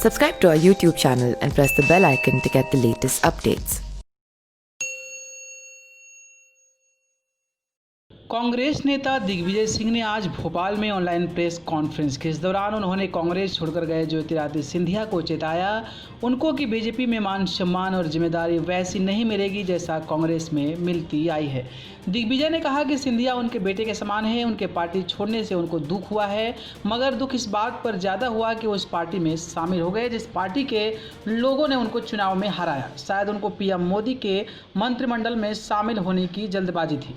Subscribe to our YouTube channel and press the bell icon to get the latest updates. Congress नेता दिग्विजय सिंह ने आज भोपाल में online press conference की। इस दौरान उन्होंने कांग्रेस छोड़कर गए ज्योतिरादित्य सिंधिया को चेताया उनको कि बीजेपी में मान सम्मान और जिम्मेदारी वैसी नहीं मिलेगी जैसा कांग्रेस में मिलती आई है। दिग्विजय ने कहा कि सिंधिया उनके बेटे के समान है। उनके पार्टी छोड़ने से उनको दुख हुआ है, मगर दुख इस बात पर ज़्यादा हुआ कि वो उस पार्टी में शामिल हो गए जिस पार्टी के लोगों ने उनको चुनाव में हराया। शायद उनको पीएम मोदी के मंत्रिमंडल में शामिल होने की जल्दबाजी थी।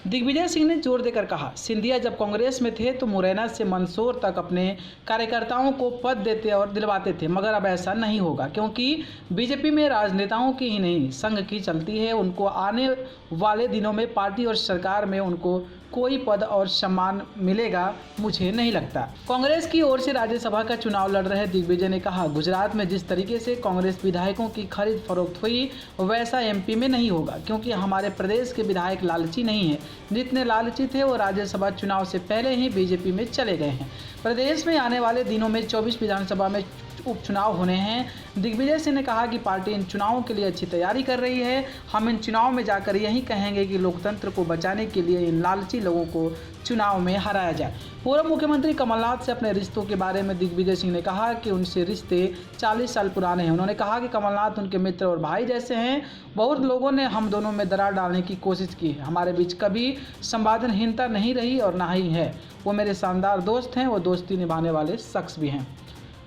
दिग्विजय सिंह ने जोर देकर कहा, सिंधिया जब कांग्रेस में थे तो मुरैना से मंदसौर तक अपने कार्यकर्ताओं को पद देते और दिलवाते थे, मगर अब ऐसा नहीं होगा क्योंकि बीजेपी में राजनेताओं की ही नहीं संघ की चलती है। उनको आने वाले दिनों में पार्टी और सरकार में उनको कोई पद और सम्मान मिलेगा मुझे नहीं लगता। कांग्रेस की ओर से राज्यसभा का चुनाव लड़ रहे दिग्विजय ने कहा, गुजरात में जिस तरीके से कांग्रेस विधायकों की खरीद फरोख्त हुई वैसा एमपी में नहीं होगा क्योंकि हमारे प्रदेश के विधायक लालची नहीं है। जितने लालची थे वो राज्यसभा चुनाव से पहले ही बीजेपी में चले गए हैं। प्रदेश में आने वाले दिनों में 24 विधानसभा में उपचुनाव होने हैं। दिग्विजय सिंह ने कहा कि पार्टी इन चुनावों के लिए अच्छी तैयारी कर रही है। हम इन चुनाव में जाकर यही कहेंगे कि लोकतंत्र को बचाने के लिए इन लालची लोगों को चुनाव में हराया जाए। पूर्व मुख्यमंत्री कमलनाथ से अपने रिश्तों के बारे में दिग्विजय सिंह ने कहा कि उनसे रिश्ते 40 साल पुराने हैं। उन्होंने कहा कि कमलनाथ उनके मित्र और भाई जैसे हैं। बहुत लोगों ने हम दोनों में दरार डालने की कोशिश की है। हमारे बीच कभी संवादहीनता नहीं रही और ना ही है। वो मेरे शानदार दोस्त हैं, वो दोस्ती निभाने वाले शख्स भी हैं।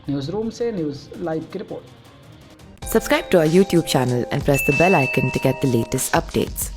न्यूज़ रूम से न्यूज़ लाइव की report. Subscribe to our YouTube channel and press the bell icon to get the latest updates.